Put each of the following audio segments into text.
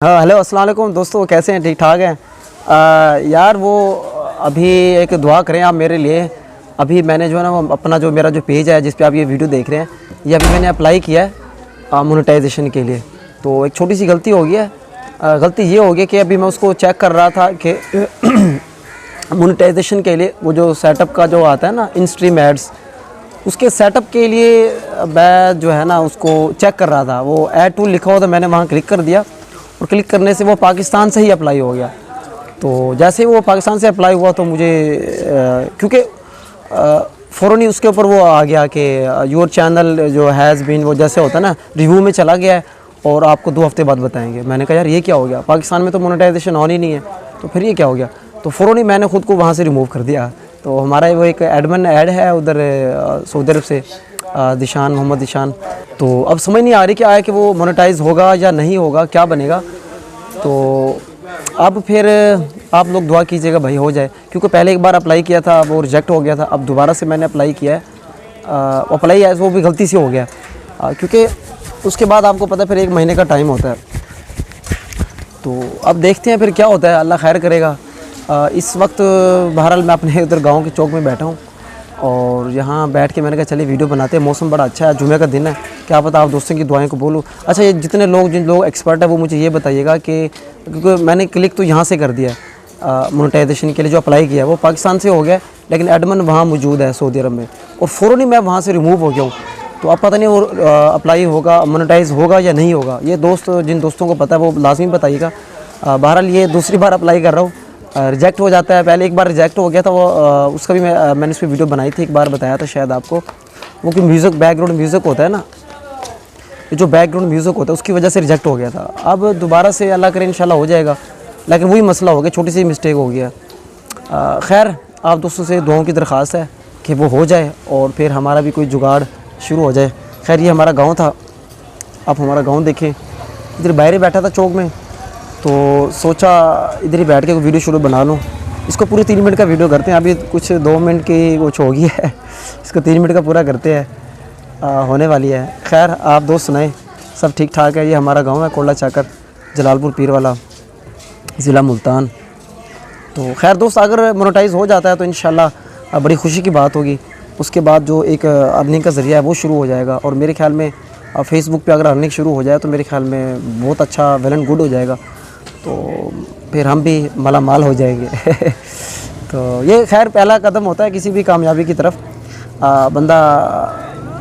हाँ हेलो अस्सलाम वालेकुम दोस्तों, कैसे हैं? ठीक ठाक हैं यार। वो अभी एक दुआ करें आप मेरे लिए। अभी मैंने जो है ना वो अपना जो मेरा जो पेज है जिस पे आप ये वीडियो देख रहे हैं, ये अभी मैंने अप्लाई किया है मोनेटाइजेशन के लिए। तो एक छोटी सी गलती हो गई है। गलती ये हो गई कि अभी मैं उसको चेक कर रहा था कि मोनेटाइजेशन के लिए वो जो सेटअप का जो आता है ना, इन स्ट्रीम एड्स, उसके सेटअप के लिए मैं जो है ना उसको चेक कर रहा था। वो ऐड टूल लिखा हुआ था, मैंने वहाँ क्लिक कर दिया और क्लिक करने से वो पाकिस्तान से ही अप्लाई हो गया। तो जैसे ही वो पाकिस्तान से अप्लाई हुआ तो मुझे क्योंकि फ़ौरन ही उसके ऊपर वो आ गया कि योर चैनल जो हैज़ बीन, वो जैसे होता है ना रिव्यू में चला गया है और आपको 2 हफ्ते बाद बताएंगे। मैंने कहा यार ये क्या हो गया, पाकिस्तान में तो मोनेटाइजेशन ऑन ही नहीं है, तो फिर ये क्या हो गया। तो फ़ौरन ही मैंने ख़ुद को वहाँ से रिमूव कर दिया। तो हमारा वो एक एडमिन ऐड है उधर सऊदी अरब से, दिशान, मोहम्मद दिशान। तो अब समझ नहीं आ रही कि आया कि वो मोनेटाइज़ होगा या नहीं होगा, क्या बनेगा। तो अब फिर आप लोग दुआ कीजिएगा भाई हो जाए, क्योंकि पहले एक बार अप्लाई किया था वो रिजेक्ट हो गया था। अब दोबारा से मैंने अप्लाई किया है, अप्लाई है वो भी गलती से हो गया, क्योंकि उसके बाद आपको पता है फिर 1 महीने का टाइम होता है। तो अब देखते हैं फिर क्या होता है, अल्लाह खैर करेगा। इस वक्त बहरहाल मैं अपने उधर गाँव के चौक में बैठा हूँ और यहाँ बैठ के मैंने कहा चलिए वीडियो बनाते हैं। मौसम बड़ा अच्छा है, जुमे का दिन है, क्या पता आप दोस्तों की दुआएं को बोलूँ। अच्छा, ये जितने लोग जिन लोग एक्सपर्ट है वो मुझे ये बताइएगा कि, क्योंकि मैंने क्लिक तो यहाँ से कर दिया है मोनेटाइजेशन के लिए जो अप्लाई किया है वो पाकिस्तान से हो गया, लेकिन एडमिन वहाँ मौजूद है सऊदी अरब में, और फ़ौरन ही मैं वहाँ से रिमूव हो गया हूँ। तो अब पता नहीं वो अप्लाई होगा, मोनेटाइज़ होगा या नहीं होगा। ये दोस्त जिन दोस्तों को पता है वो लाजमी बताइएगा। बहरहाल ये दूसरी बार अप्लाई कर रहा हूँ, रिजेक्ट हो जाता है। पहले एक बार रिजेक्ट हो गया था वो, उसका भी मैंने उस पर वीडियो बनाई थी, एक बार बताया था शायद आपको। वो कि म्यूज़िक, बैकग्राउंड म्यूज़िक होता है ना, जो बैकग्राउंड म्यूज़िक होता है उसकी वजह से रिजेक्ट हो गया था। अब दोबारा से अल्लाह करे इंशाल्लाह हो जाएगा, लेकिन वही मसला हो गया, छोटी सी मिस्टेक हो गया। खैर आप दोस्तों से दुआओं की दरख्वास्त है कि वो हो जाए और फिर हमारा भी कोई जुगाड़ शुरू हो जाए। खैर ये हमारा गाँव था, आप हमारा गाँव देखें। इधर बाहर ही बैठा था चौक में, तो सोचा इधर ही बैठ के वीडियो शुरू बना लूँ। इसको पूरे 3 मिनट का वीडियो करते हैं, अभी कुछ 2 मिनट की कुछ होगी है, इसको 3 मिनट का पूरा करते हैं, होने वाली है। खैर आप दोस्त सुनाएं, सब ठीक ठाक है। ये हमारा गांव है कोटला चाकर, जलालपुर पीरवाला, ज़िला मुल्तान। तो खैर दोस्त अगर मोनेटाइज़ हो जाता है तो इंशाल्लाह बड़ी खुशी की बात होगी। उसके बाद जो एक अर्निंग का ज़रिया है वो शुरू हो जाएगा, और मेरे ख्याल में फेसबुक पे अगर अर्निंग शुरू हो जाए तो मेरे ख्याल में बहुत अच्छा वेल एंड गुड हो जाएगा, तो फिर हम भी माला माल हो जाएंगे। तो ये खैर पहला कदम होता है किसी भी कामयाबी की तरफ। बंदा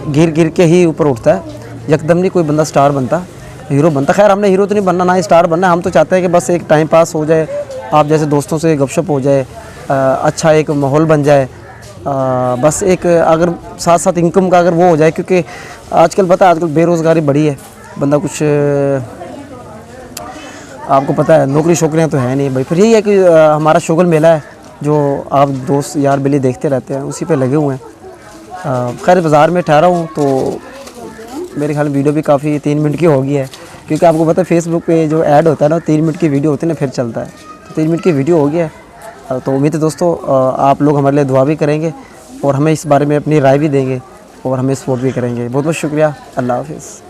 गिर गिर के ही ऊपर उठता है, यकदम नहीं कोई बंदा स्टार बनता, हीरो बनता। खैर हमने हीरो तो नहीं बनना, ना ही स्टार बनना। हम तो चाहते हैं कि बस एक टाइम पास हो जाए, आप जैसे दोस्तों से गपशप हो जाए, अच्छा एक माहौल बन जाए, बस एक अगर साथ साथ इनकम का अगर वो हो जाए, क्योंकि आजकल पता है आजकल बेरोज़गारी बड़ी है। बंदा कुछ आपको पता है नौकरी शोकरियाँ तो है नहीं भाई। फिर यही है कि हमारा शुगल मेला है जो आप दोस्त यार बेली देखते रहते हैं, उसी पे लगे हुए हैं। खैर बाज़ार में ठहरा हूँ, तो मेरे ख्याल में वीडियो भी काफ़ी 3 मिनट की हो गई है, क्योंकि आपको पता है फेसबुक पे जो ऐड होता है ना 3 मिनट की वीडियो होती है ना, फिर चलता है। तो 3 मिनट की वीडियो हो गई है। तो उम्मीद है दोस्तों आप लोग हमारे लिए दुआ भी करेंगे और हमें इस बारे में अपनी राय भी देंगे और हमें सपोर्ट भी करेंगे। बहुत बहुत शुक्रिया। अल्लाह हाफ़िज़।